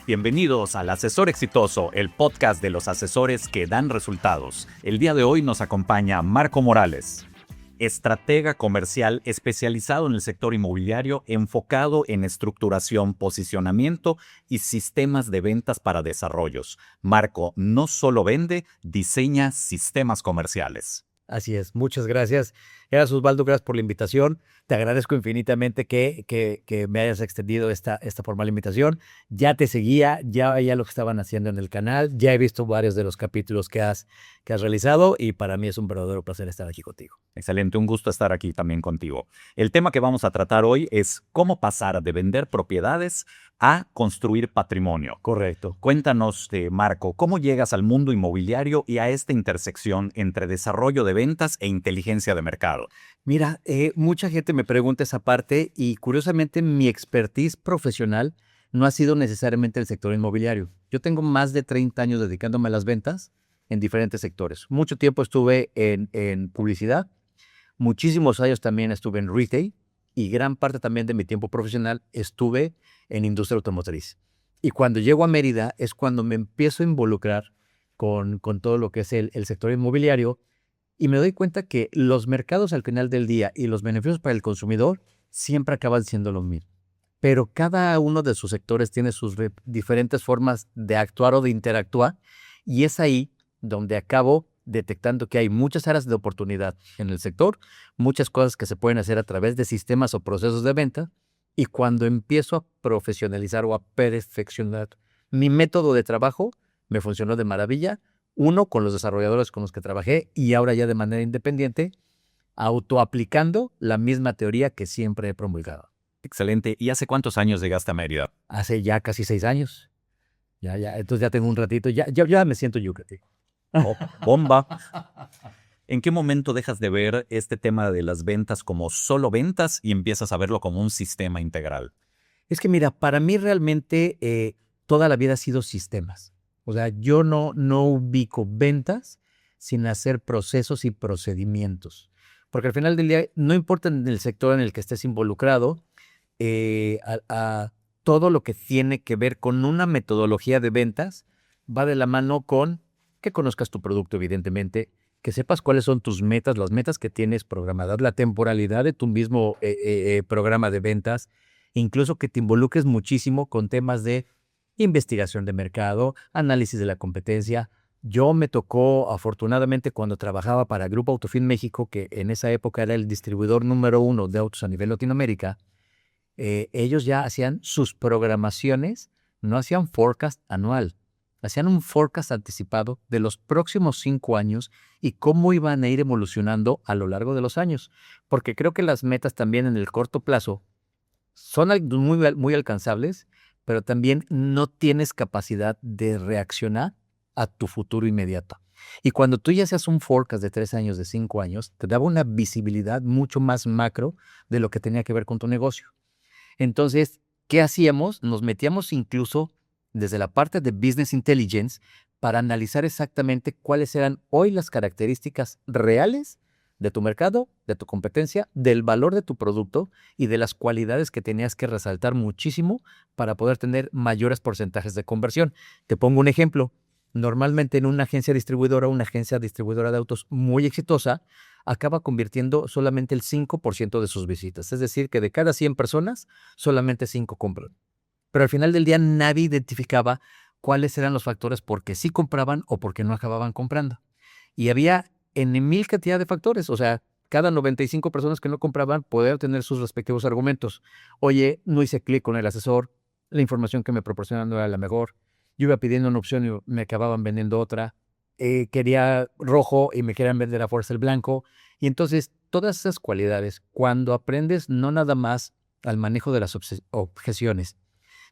Bienvenidos al Asesor Exitoso, el podcast de los asesores que dan resultados. El día de hoy nos acompaña Marco Morales, estratega comercial especializado en el sector inmobiliario, enfocado en estructuración, posicionamiento y sistemas de ventas para desarrollos. Marco no solo vende, diseña sistemas comerciales. Así es, muchas gracias. Gracias, Osvaldo, gracias por la invitación. Te agradezco infinitamente que me hayas extendido esta formal invitación. Ya te seguía, ya veía lo que estaban haciendo en el canal, ya he visto varios de los capítulos que has realizado y para mí es un verdadero placer estar aquí contigo. Excelente, un gusto estar aquí también contigo. El tema que vamos a tratar hoy es cómo pasar de vender propiedades a construir patrimonio. Correcto. Cuéntanos, Marco, ¿cómo llegas al mundo inmobiliario y a esta intersección entre desarrollo de ventas e inteligencia de mercado? Mira, mucha gente me pregunta esa parte y curiosamente mi expertise profesional no ha sido necesariamente el sector inmobiliario. Yo tengo más de 30 años dedicándome a las ventas en diferentes sectores. Mucho tiempo estuve en publicidad, muchísimos años también estuve en retail y gran parte también de mi tiempo profesional estuve en industria automotriz. Y cuando llego a Mérida es cuando me empiezo a involucrar con todo lo que es el sector inmobiliario y me doy cuenta que los mercados al final del día y los beneficios para el consumidor siempre acaban siendo lo mismo. Pero cada uno de sus sectores tiene sus diferentes formas de actuar o de interactuar y es ahí donde acabo detectando que hay muchas áreas de oportunidad en el sector, muchas cosas que se pueden hacer a través de sistemas o procesos de venta, y cuando empiezo a profesionalizar o a perfeccionar mi método de trabajo, me funcionó de maravilla, uno con los desarrolladores con los que trabajé y ahora ya de manera independiente, autoaplicando la misma teoría que siempre he promulgado. Excelente. ¿Y hace cuántos años llegaste a Mérida? Hace ya casi 6 años. Entonces ya tengo un ratito, ya me siento yucateco. Oh, bomba. ¿En qué momento dejas de ver este tema de las ventas como solo ventas y empiezas a verlo como un sistema integral? Es que mira, para mí realmente toda la vida ha sido sistemas. O sea, yo no ubico ventas sin hacer procesos y procedimientos. Porque al final del día, no importa en el sector en el que estés involucrado, a todo lo que tiene que ver con una metodología de ventas va de la mano con que conozcas tu producto, evidentemente, que sepas cuáles son tus metas, las metas que tienes programadas, la temporalidad de tu mismo programa de ventas, incluso que te involucres muchísimo con temas de investigación de mercado, análisis de la competencia. Yo me tocó, afortunadamente, cuando trabajaba para Grupo Autofin México, que en esa época era el distribuidor número 1 de autos a nivel Latinoamérica, ellos ya hacían sus programaciones, no hacían forecast anual, hacían un forecast anticipado de los próximos 5 años y cómo iban a ir evolucionando a lo largo de los años. Porque creo que las metas también en el corto plazo son muy alcanzables, pero también no tienes capacidad de reaccionar a tu futuro inmediato. Y cuando tú ya hacías un forecast de 3 años, de 5 años, te daba una visibilidad mucho más macro de lo que tenía que ver con tu negocio. Entonces, ¿qué hacíamos? Nos metíamos incluso desde la parte de Business Intelligence para analizar exactamente cuáles eran hoy las características reales de tu mercado, de tu competencia, del valor de tu producto y de las cualidades que tenías que resaltar muchísimo para poder tener mayores porcentajes de conversión. Te pongo un ejemplo. Normalmente en una agencia distribuidora de autos muy exitosa, acaba convirtiendo solamente el 5% de sus visitas. Es decir, que de cada 100 personas, solamente 5 compran. Pero al final del día nadie identificaba cuáles eran los factores por qué sí compraban o por qué no acababan comprando. Y había en mil cantidad de factores. O sea, cada 95 personas que no compraban podían tener sus respectivos argumentos. Oye, no hice clic con el asesor, la información que me proporcionaban no era la mejor, yo iba pidiendo una opción y me acababan vendiendo otra, quería rojo y me querían vender a fuerza el blanco. Y entonces todas esas cualidades, cuando aprendes no nada más al manejo de las objeciones,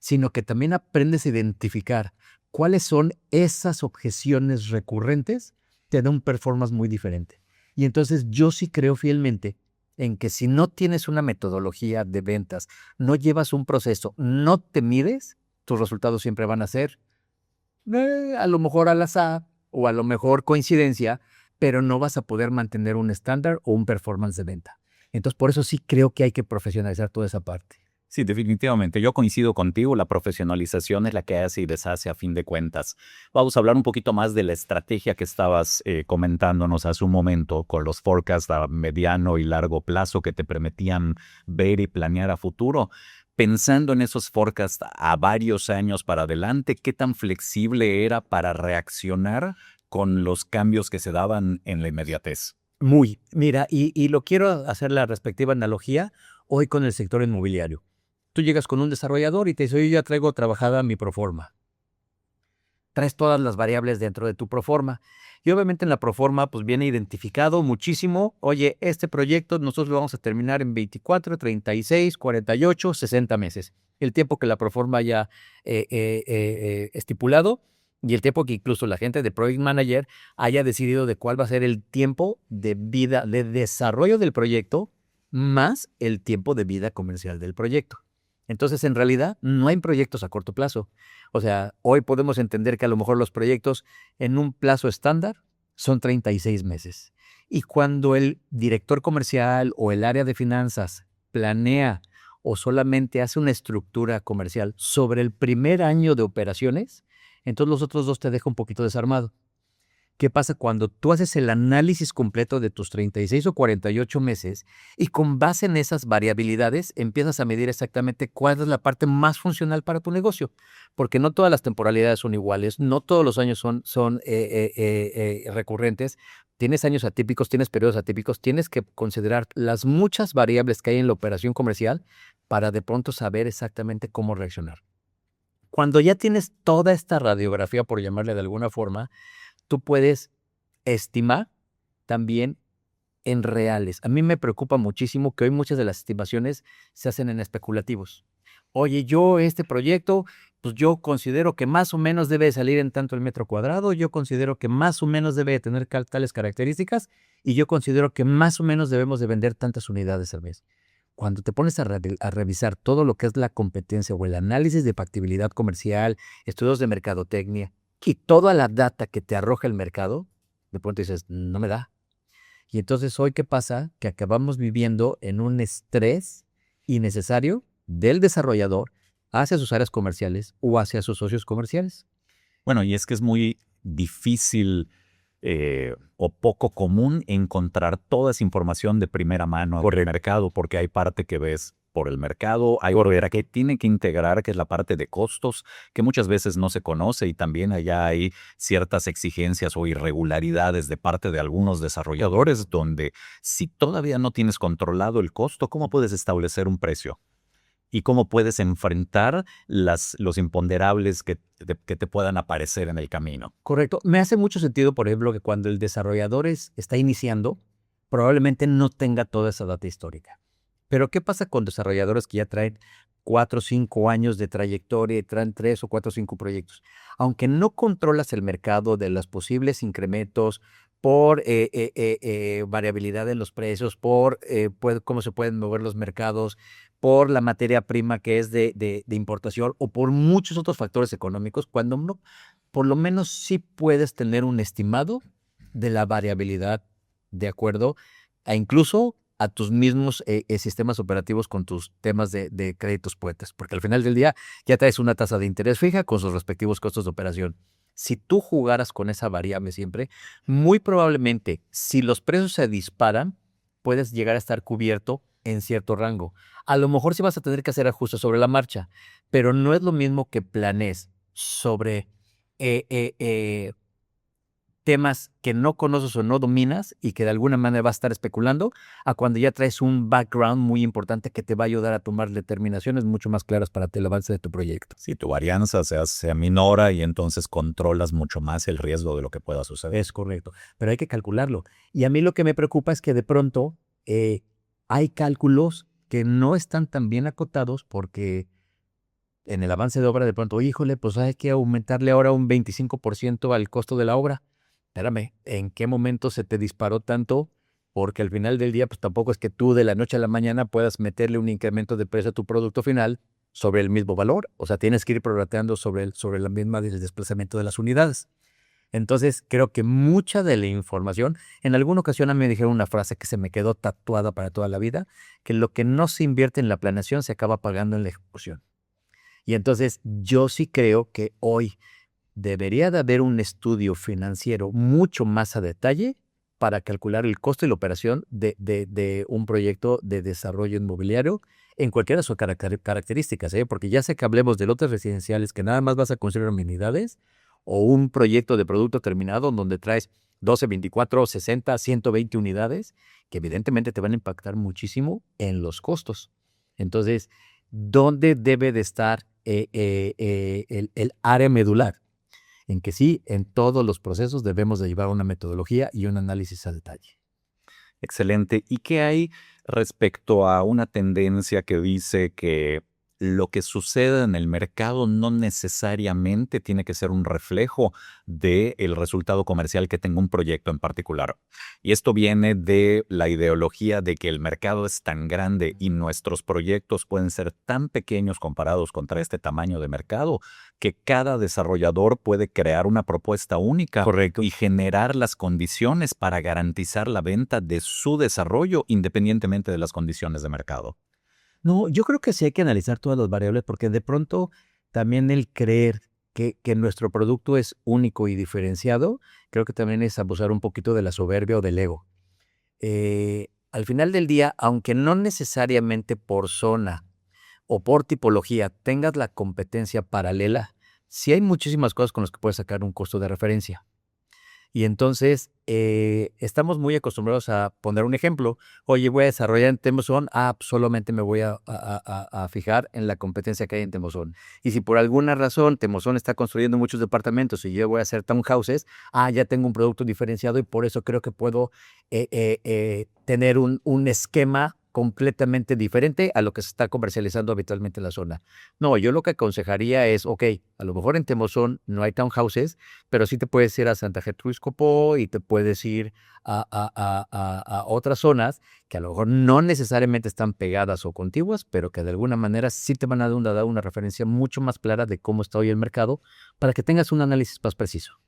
sino que también aprendes a identificar cuáles son esas objeciones recurrentes, te da un performance muy diferente. Y entonces yo sí creo fielmente en que si no tienes una metodología de ventas, no llevas un proceso, no te mides, tus resultados siempre van a ser a lo mejor al azar o a lo mejor coincidencia, pero no vas a poder mantener un estándar o un performance de venta. Entonces, por eso sí creo que hay que profesionalizar toda esa parte. Sí, definitivamente. Yo coincido contigo, la profesionalización es la que hace y deshace a fin de cuentas. Vamos a hablar un poquito más de la estrategia que estabas comentándonos hace un momento con los forecasts a mediano y largo plazo que te permitían ver y planear a futuro. Pensando en esos forecasts a varios años para adelante, ¿qué tan flexible era para reaccionar con los cambios que se daban en la inmediatez? Muy. Mira, y lo quiero hacer la respectiva analogía hoy con el sector inmobiliario. Tú llegas con un desarrollador y te dice, oye, ya traigo trabajada mi proforma. Traes todas las variables dentro de tu proforma. Y obviamente en la proforma pues viene identificado muchísimo, oye, este proyecto nosotros lo vamos a terminar en 24, 36, 48, 60 meses. El tiempo que la proforma haya estipulado y el tiempo que incluso la gente de Project Manager haya decidido de cuál va a ser el tiempo de vida, de desarrollo del proyecto, más el tiempo de vida comercial del proyecto. Entonces, en realidad, no hay proyectos a corto plazo. O sea, hoy podemos entender que a lo mejor los proyectos en un plazo estándar son 36 meses. Y cuando el director comercial o el área de finanzas planea o solamente hace una estructura comercial sobre el primer año de operaciones, entonces los otros dos te deja un poquito desarmado. ¿Qué pasa cuando tú haces el análisis completo de tus 36 o 48 meses y con base en esas variabilidades empiezas a medir exactamente cuál es la parte más funcional para tu negocio? Porque no todas las temporalidades son iguales, no todos los años son recurrentes. Tienes años atípicos, tienes periodos atípicos, tienes que considerar las muchas variables que hay en la operación comercial para de pronto saber exactamente cómo reaccionar. Cuando ya tienes toda esta radiografía, por llamarle de alguna forma, tú puedes estimar también en reales. A mí me preocupa muchísimo que hoy muchas de las estimaciones se hacen en especulativos. Oye, yo este proyecto, pues yo considero que más o menos debe de salir en tanto el metro cuadrado, yo considero que más o menos debe de tener tales características y yo considero que más o menos debemos de vender tantas unidades al mes. Cuando te pones a revisar todo lo que es la competencia o el análisis de factibilidad comercial, estudios de mercadotecnia, y toda la data que te arroja el mercado, de pronto dices, no me da. Y entonces hoy, ¿qué pasa? Que acabamos viviendo en un estrés innecesario del desarrollador hacia sus áreas comerciales o hacia sus socios comerciales. Bueno, y es que es muy difícil o poco común encontrar toda esa información de primera mano por el mercado, porque hay parte que ves por el mercado, hay otra que tiene que integrar, que es la parte de costos, que muchas veces no se conoce y también allá hay ciertas exigencias o irregularidades de parte de algunos desarrolladores donde si todavía no tienes controlado el costo, ¿cómo puedes establecer un precio? Y cómo puedes enfrentar los imponderables que te puedan aparecer en el camino. Correcto. Me hace mucho sentido, por ejemplo, que cuando el desarrollador está iniciando, probablemente no tenga toda esa data histórica. Pero ¿qué pasa con desarrolladores que ya traen 4 o 5 años de trayectoria y traen 3 o 4 o 5 proyectos? Aunque no controlas el mercado de los posibles incrementos por variabilidad en los precios, por cómo se pueden mover los mercados, por la materia prima que es de importación o por muchos otros factores económicos, cuando uno, por lo menos sí puedes tener un estimado de la variabilidad de acuerdo a incluso a tus mismos sistemas operativos con tus temas de créditos puentes, porque al final del día ya traes una tasa de interés fija con sus respectivos costos de operación. Si tú jugaras con esa variable siempre, muy probablemente si los precios se disparan, puedes llegar a estar cubierto en cierto rango. A lo mejor sí vas a tener que hacer ajustes sobre la marcha, pero no es lo mismo que planees sobre temas que no conoces o no dominas y que de alguna manera vas a estar especulando, a cuando ya traes un background muy importante que te va a ayudar a tomar determinaciones mucho más claras para el avance de tu proyecto. Sí, tu varianza se aminora y entonces controlas mucho más el riesgo de lo que pueda suceder. Es correcto, pero hay que calcularlo. Y a mí lo que me preocupa es que de pronto hay cálculos que no están tan bien acotados porque en el avance de obra de pronto, híjole, pues hay que aumentarle ahora un 25% al costo de la obra. Espérame, ¿en qué momento se te disparó tanto? Porque al final del día, pues tampoco es que tú de la noche a la mañana puedas meterle un incremento de precio a tu producto final sobre el mismo valor. O sea, tienes que ir prorrateando sobre la misma del desplazamiento de las unidades. Entonces, creo que mucha de la información, en alguna ocasión a mí me dijeron una frase que se me quedó tatuada para toda la vida, que lo que no se invierte en la planeación se acaba pagando en la ejecución. Y entonces yo sí creo que hoy debería de haber un estudio financiero mucho más a detalle para calcular el costo y la operación de un proyecto de desarrollo inmobiliario en cualquiera de sus características, ¿eh? Porque ya sea que hablemos de lotes residenciales que nada más vas a construir amenidades o un proyecto de producto terminado donde traes 12, 24, 60, 120 unidades que evidentemente te van a impactar muchísimo en los costos. Entonces, ¿dónde debe de estar el área medular? En que sí, en todos los procesos debemos de llevar una metodología y un análisis a detalle. Excelente. ¿Y qué hay respecto a una tendencia que dice que lo que sucede en el mercado no necesariamente tiene que ser un reflejo del resultado comercial que tenga un proyecto en particular? Y esto viene de la ideología de que el mercado es tan grande y nuestros proyectos pueden ser tan pequeños comparados contra este tamaño de mercado que cada desarrollador puede crear una propuesta única. Correcto. Y generar las condiciones para garantizar la venta de su desarrollo independientemente de las condiciones de mercado. No, yo creo que sí hay que analizar todas las variables porque de pronto también el creer que nuestro producto es único y diferenciado, creo que también es abusar un poquito de la soberbia o del ego. Al final del día, aunque no necesariamente por zona o por tipología tengas la competencia paralela, sí hay muchísimas cosas con las que puedes sacar un costo de referencia. Y entonces estamos muy acostumbrados a poner un ejemplo. Oye, voy a desarrollar en Temozón, solamente me voy a fijar en la competencia que hay en Temozón. Y si por alguna razón Temozón está construyendo muchos departamentos y yo voy a hacer townhouses, ya tengo un producto diferenciado y por eso creo que puedo tener un esquema completamente diferente a lo que se está comercializando habitualmente en la zona. No, yo lo que aconsejaría es, ok, a lo mejor en Temozón no hay townhouses, pero sí te puedes ir a Santa Gertrudis Copó y te puedes ir a otras zonas que a lo mejor no necesariamente están pegadas o contiguas, pero que de alguna manera sí te van a dar una referencia mucho más clara de cómo está hoy el mercado para que tengas un análisis más preciso.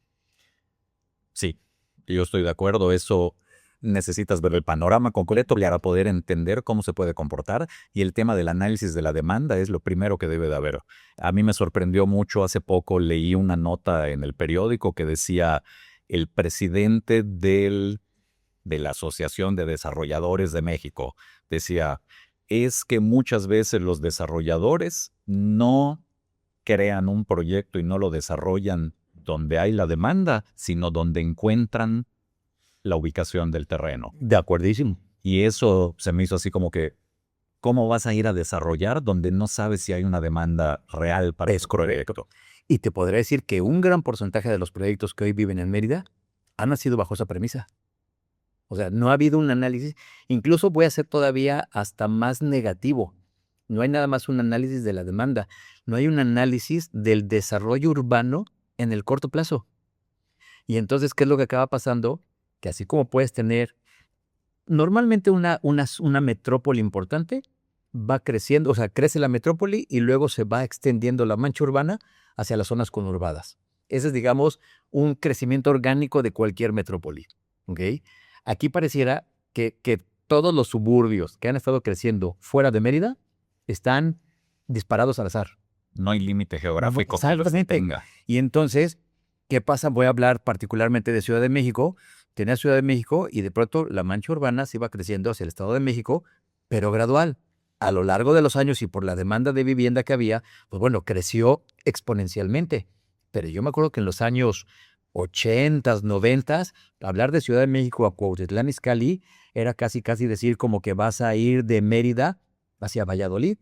Sí, yo estoy de acuerdo. Eso necesitas ver el panorama completo para poder entender cómo se puede comportar, y el tema del análisis de la demanda es lo primero que debe de haber. A mí me sorprendió mucho, hace poco leí una nota en el periódico que decía el presidente de la Asociación de Desarrolladores de México, decía, es que muchas veces los desarrolladores no crean un proyecto y no lo desarrollan donde hay la demanda, sino donde encuentran la ubicación del terreno. De acuerdísimo. Y eso se me hizo así como que, ¿cómo vas a ir a desarrollar donde no sabes si hay una demanda real para ese proyecto? Y te podré decir que un gran porcentaje de los proyectos que hoy viven en Mérida han nacido bajo esa premisa. O sea, no ha habido un análisis, incluso voy a ser todavía hasta más negativo. No hay nada más un análisis de la demanda, no hay un análisis del desarrollo urbano en el corto plazo. Y entonces, ¿qué es lo que acaba pasando? Que así como puedes tener normalmente una metrópoli importante, va creciendo, o sea, crece la metrópoli y luego se va extendiendo la mancha urbana hacia las zonas conurbadas. Ese es, digamos, un crecimiento orgánico de cualquier metrópoli. ¿Okay? Aquí pareciera que todos los suburbios que han estado creciendo fuera de Mérida están disparados al azar. No hay límite geográfico que los Exactamente. tenga. Y entonces, ¿qué pasa? Voy a hablar particularmente de Ciudad de México. Tenía Ciudad de México y de pronto la mancha urbana se iba creciendo hacia el Estado de México, pero gradual. A lo largo de los años y por la demanda de vivienda que había, pues bueno, creció exponencialmente. Pero yo me acuerdo que en los años 80, 90, hablar de Ciudad de México a Cuautitlán Izcalli era casi decir como que vas a ir de Mérida hacia Valladolid.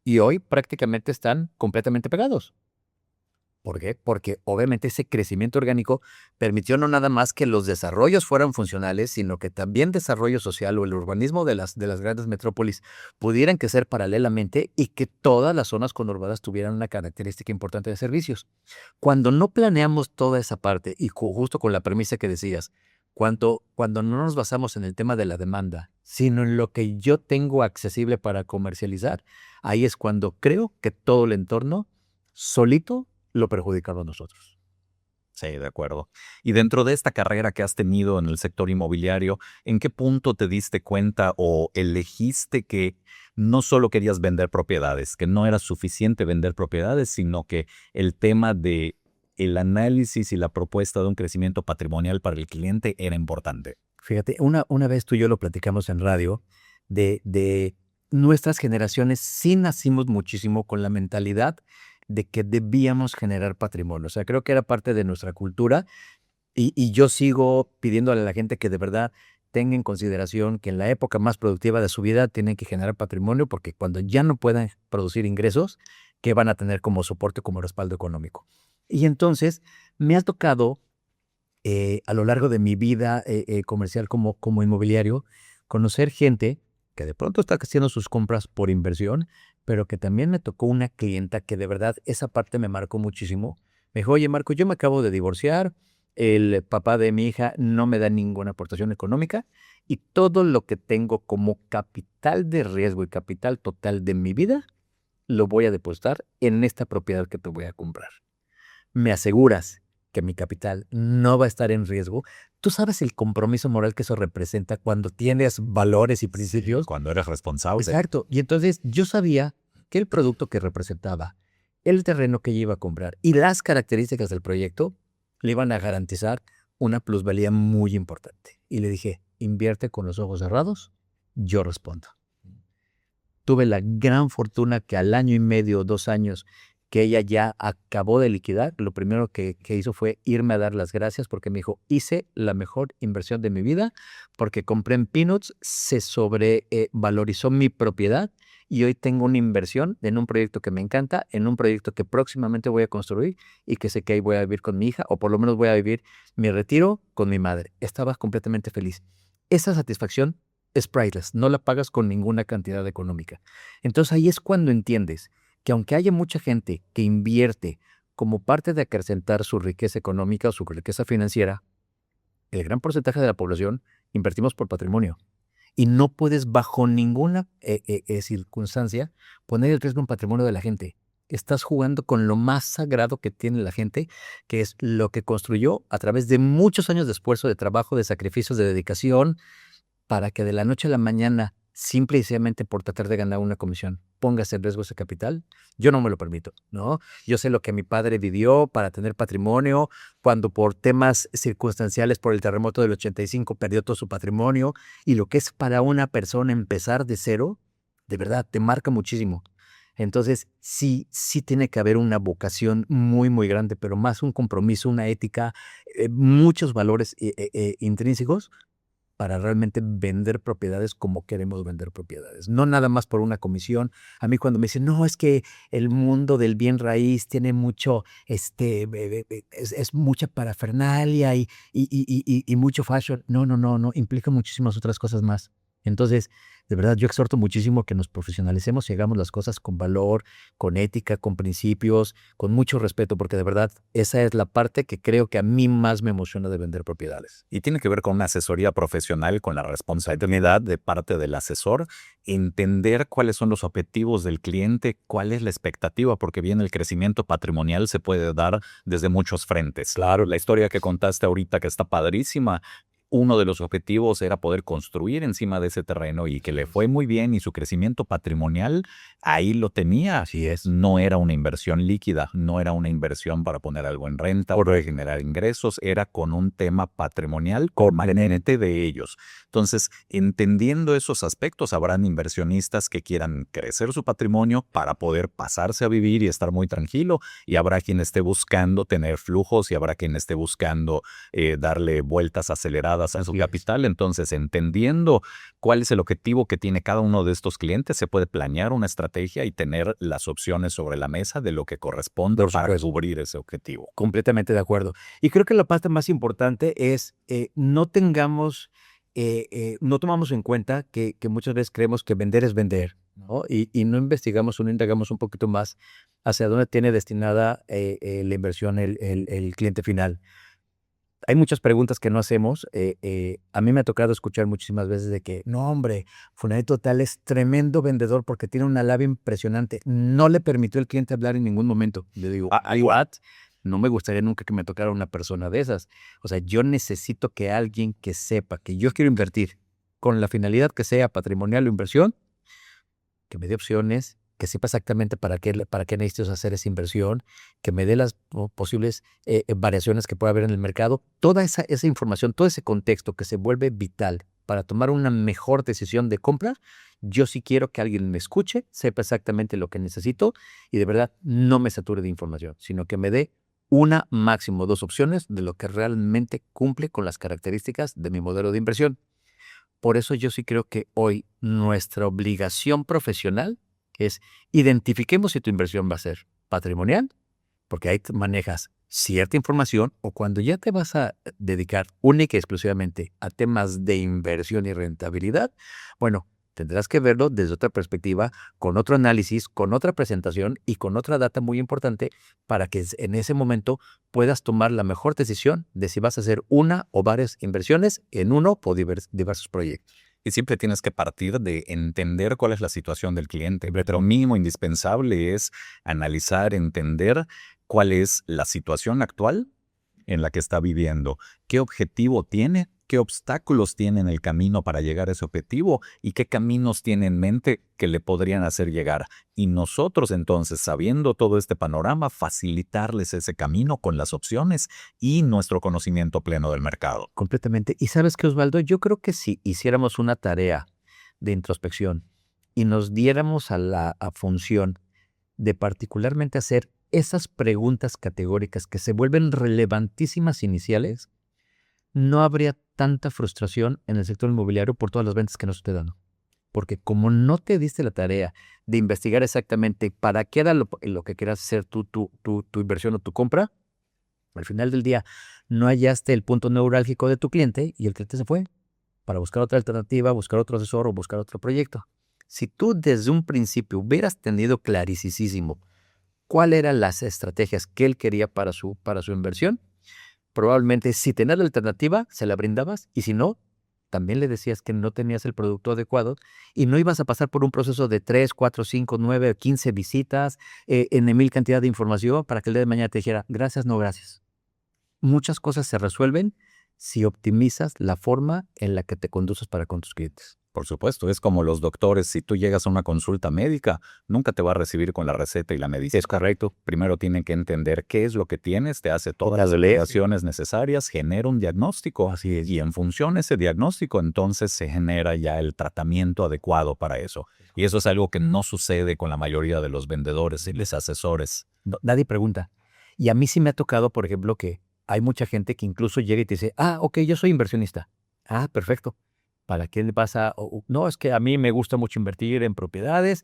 Y hoy prácticamente están completamente pegados. ¿Por qué? Porque obviamente ese crecimiento orgánico permitió no nada más que los desarrollos fueran funcionales, sino que también desarrollo social o el urbanismo de las grandes metrópolis pudieran crecer paralelamente y que todas las zonas conurbadas tuvieran una característica importante de servicios. Cuando no planeamos toda esa parte y justo con la premisa que decías, cuando no nos basamos en el tema de la demanda, sino en lo que yo tengo accesible para comercializar, ahí es cuando creo que todo el entorno solito lo perjudicamos nosotros. Sí, de acuerdo. Y dentro de esta carrera que has tenido en el sector inmobiliario, ¿en qué punto te diste cuenta o elegiste que no solo querías vender propiedades, que no era suficiente vender propiedades, sino que el tema de el análisis y la propuesta de un crecimiento patrimonial para el cliente era importante? Fíjate, una vez tú y yo lo platicamos en radio, de nuestras generaciones sí nacimos muchísimo con la mentalidad de que debíamos generar patrimonio. O sea, creo que era parte de nuestra cultura y yo sigo pidiéndole a la gente que de verdad tenga en consideración que en la época más productiva de su vida tienen que generar patrimonio porque cuando ya no puedan producir ingresos, ¿qué van a tener como soporte, como respaldo económico? Y entonces me ha tocado a lo largo de mi vida comercial como inmobiliario, conocer gente que de pronto está haciendo sus compras por inversión, pero que también me tocó una clienta que de verdad esa parte me marcó muchísimo. Me dijo, oye Marco, yo me acabo de divorciar, el papá de mi hija no me da ninguna aportación económica y todo lo que tengo como capital de riesgo y capital total de mi vida lo voy a depositar en esta propiedad que te voy a comprar. ¿Me aseguras que mi capital no va a estar en riesgo? ¿Tú sabes el compromiso moral que eso representa cuando tienes valores y Sí, principios? cuando eres responsable. Exacto. Y entonces yo sabía que el producto que representaba, el terreno que ella iba a comprar y las características del proyecto le iban a garantizar una plusvalía muy importante. Y le dije, invierte con los ojos cerrados, yo respondo. Tuve la gran fortuna que al año y medio, 2 años, que ella ya acabó de liquidar, lo primero que hizo fue irme a dar las gracias porque me dijo, hice la mejor inversión de mi vida porque compré en Peanuts, se sobrevalorizó mi propiedad y hoy tengo una inversión en un proyecto que me encanta, en un proyecto que próximamente voy a construir y que sé que ahí voy a vivir con mi hija o por lo menos voy a vivir mi retiro con mi madre. Estaba completamente feliz. Esa satisfacción es priceless, no la pagas con ninguna cantidad económica. Entonces ahí es cuando entiendes que aunque haya mucha gente que invierte como parte de acrecentar su riqueza económica o su riqueza financiera, el gran porcentaje de la población invertimos por patrimonio. Y no puedes bajo ninguna circunstancia poner en riesgo un patrimonio de la gente. Estás jugando con lo más sagrado que tiene la gente, que es lo que construyó a través de muchos años de esfuerzo, de trabajo, de sacrificios, de dedicación, para que de la noche a la mañana, simple y sencillamente por tratar de ganar una comisión, pongas en riesgo ese capital, yo no me lo permito, ¿no? Yo sé lo que mi padre vivió para tener patrimonio, cuando por temas circunstanciales, por el terremoto del 85, perdió todo su patrimonio, y lo que es para una persona empezar de cero, de verdad, te marca muchísimo. Entonces, sí tiene que haber una vocación muy, muy grande, pero más un compromiso, una ética, muchos valores intrínsecos para realmente vender propiedades como queremos vender propiedades. No nada más por una comisión. A mí cuando me dicen, no, es que el mundo del bien raíz tiene mucho, es mucha parafernalia y mucho fashion. No, no, no, no, implica muchísimas otras cosas más. Entonces, de verdad, yo exhorto muchísimo que nos profesionalicemos y hagamos las cosas con valor, con ética, con principios, con mucho respeto, porque de verdad esa es la parte que creo que a mí más me emociona de vender propiedades. Y tiene que ver con una asesoría profesional, con la responsabilidad de parte del asesor, entender cuáles son los objetivos del cliente, cuál es la expectativa, porque bien el crecimiento patrimonial se puede dar desde muchos frentes. Claro, la historia que contaste ahorita que está padrísima. Uno de los objetivos era poder construir encima de ese terreno y que le fue muy bien y su crecimiento patrimonial ahí lo tenía. Así es. No era una inversión líquida, no era una inversión para poner algo en renta o generar ingresos, era con un tema patrimonial permanente de ellos. Entonces, entendiendo esos aspectos, habrán inversionistas que quieran crecer su patrimonio para poder pasarse a vivir y estar muy tranquilo, y habrá quien esté buscando tener flujos y habrá quien esté buscando darle vueltas aceleradas a su capital. Entonces, entendiendo cuál es el objetivo que tiene cada uno de estos clientes, se puede planear una estrategia y tener las opciones sobre la mesa de lo que corresponde para cubrir ese objetivo. Completamente de acuerdo. Y creo que la parte más importante es no tomamos en cuenta que muchas veces creemos que vender es vender, ¿no? Y no investigamos o no indagamos un poquito más hacia dónde tiene destinada la inversión el cliente final. Hay muchas preguntas que no hacemos. A mí me ha tocado escuchar muchísimas veces de que, no, hombre, fulanito tal es tremendo vendedor porque tiene una labia impresionante. No le permitió al cliente hablar en ningún momento. Le digo, ¿what? no me gustaría nunca que me tocara una persona de esas. O sea, yo necesito que alguien que sepa que yo quiero invertir con la finalidad que sea patrimonial o inversión, que me dé opciones, que sepa exactamente para qué necesito hacer esa inversión, que me dé las posibles variaciones que pueda haber en el mercado. Toda esa información, todo ese contexto que se vuelve vital para tomar una mejor decisión de compra, yo sí quiero que alguien me escuche, sepa exactamente lo que necesito y de verdad no me sature de información, sino que me dé una, máximo dos opciones de lo que realmente cumple con las características de mi modelo de inversión. Por eso yo sí creo que hoy nuestra obligación profesional es identifiquemos si tu inversión va a ser patrimonial, porque ahí manejas cierta información, o cuando ya te vas a dedicar única y exclusivamente a temas de inversión y rentabilidad, bueno, tendrás que verlo desde otra perspectiva, con otro análisis, con otra presentación y con otra data muy importante para que en ese momento puedas tomar la mejor decisión de si vas a hacer una o varias inversiones en uno o diversos proyectos. Y siempre tienes que partir de entender cuál es la situación del cliente. Pero mínimo indispensable es analizar, entender cuál es la situación actual en la que está viviendo, qué objetivo tiene, qué obstáculos tiene en el camino para llegar a ese objetivo y qué caminos tiene en mente que le podrían hacer llegar. Y nosotros entonces, sabiendo todo este panorama, facilitarles ese camino con las opciones y nuestro conocimiento pleno del mercado. Completamente. Y ¿sabes qué, Osvaldo? Yo creo que si hiciéramos una tarea de introspección y nos diéramos a la función de particularmente hacer esas preguntas categóricas que se vuelven relevantísimas iniciales, no habría tanta frustración en el sector inmobiliario por todas las ventas que nos esté dando. Porque como no te diste la tarea de investigar exactamente para qué era lo que quieras hacer tu inversión o tu compra, al final del día no hallaste el punto neurálgico de tu cliente y el cliente se fue para buscar otra alternativa, buscar otro asesor o buscar otro proyecto. Si tú desde un principio hubieras tenido clarísimo cuáles eran las estrategias que él quería para su inversión, probablemente si tenías la alternativa, se la brindabas, y si no, también le decías que no tenías el producto adecuado y no ibas a pasar por un proceso de 3, 4, 5, 9, 15 visitas, en mil cantidad de información para que el día de mañana te dijera, gracias, no gracias. Muchas cosas se resuelven si optimizas la forma en la que te conduces para con tus clientes. Por supuesto, es como los doctores. Si tú llegas a una consulta médica, nunca te va a recibir con la receta y la medicina. Es correcto. Primero tienen que entender qué es lo que tienes, te hace todas las validaciones necesarias, genera un diagnóstico. Así es. Y en función de ese diagnóstico, entonces se genera ya el tratamiento adecuado para eso. Y eso es algo que no sucede con la mayoría de los vendedores y los asesores. No, nadie pregunta. Y a mí sí me ha tocado, por ejemplo, que hay mucha gente que incluso llega y te dice, ok, yo soy inversionista. Ah, perfecto. ¿Para qué le pasa? No, es que a mí me gusta mucho invertir en propiedades,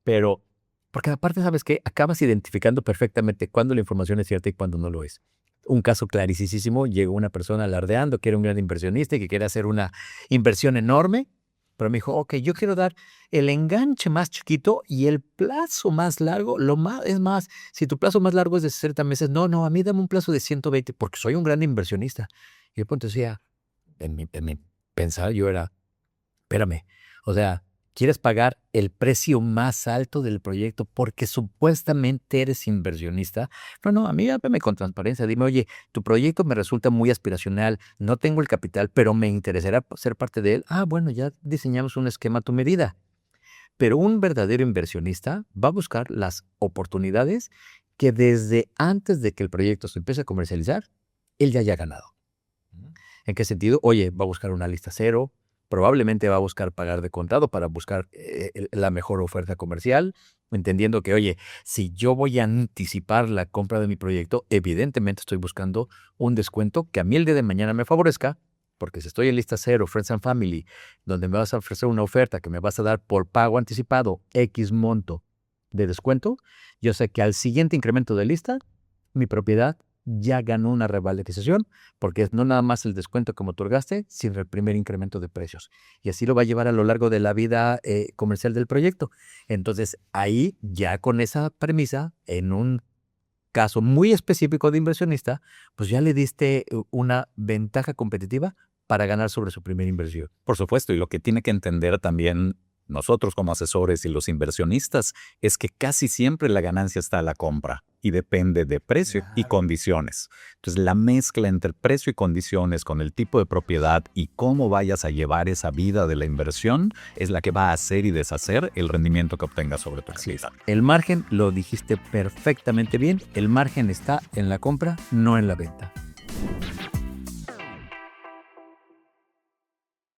pero porque aparte, ¿sabes qué? Acabas identificando perfectamente cuándo la información es cierta y cuándo no lo es. Un caso clarísimo, llegó una persona alardeando que era un gran inversionista y que quiere hacer una inversión enorme, pero me dijo, ok, yo quiero dar el enganche más chiquito y el plazo más largo, es más, si tu plazo más largo es de 60 meses, no, a mí dame un plazo de 120 porque soy un gran inversionista. Y de pronto decía, en mi pensar yo era, espérame, o sea, ¿quieres pagar el precio más alto del proyecto porque supuestamente eres inversionista? No, a mí háblame con transparencia, dime, oye, tu proyecto me resulta muy aspiracional, no tengo el capital, pero me interesará ser parte de él. Bueno, ya diseñamos un esquema a tu medida. Pero un verdadero inversionista va a buscar las oportunidades que desde antes de que el proyecto se empiece a comercializar, él ya haya ganado. ¿En qué sentido? Oye, va a buscar una lista cero, probablemente va a buscar pagar de contado para buscar la mejor oferta comercial, entendiendo que, oye, si yo voy a anticipar la compra de mi proyecto, evidentemente estoy buscando un descuento que a mí el día de mañana me favorezca, porque si estoy en lista cero, Friends and Family, donde me vas a ofrecer una oferta que me vas a dar por pago anticipado X monto de descuento, yo sé que al siguiente incremento de lista, mi propiedad ya ganó una revalorización, porque es no nada más el descuento que me otorgaste, sino el primer incremento de precios. Y así lo va a llevar a lo largo de la vida comercial del proyecto. Entonces, ahí ya con esa premisa, en un caso muy específico de inversionista, pues ya le diste una ventaja competitiva para ganar sobre su primera inversión. Por supuesto, y lo que tiene que entender también nosotros como asesores y los inversionistas es que casi siempre la ganancia está a la compra. y depende de precio y condiciones. Entonces, la mezcla entre precio y condiciones con el tipo de propiedad y cómo vayas a llevar esa vida de la inversión es la que va a hacer y deshacer el rendimiento que obtengas sobre tu actividad. El margen, lo dijiste perfectamente bien, el margen está en la compra, no en la venta.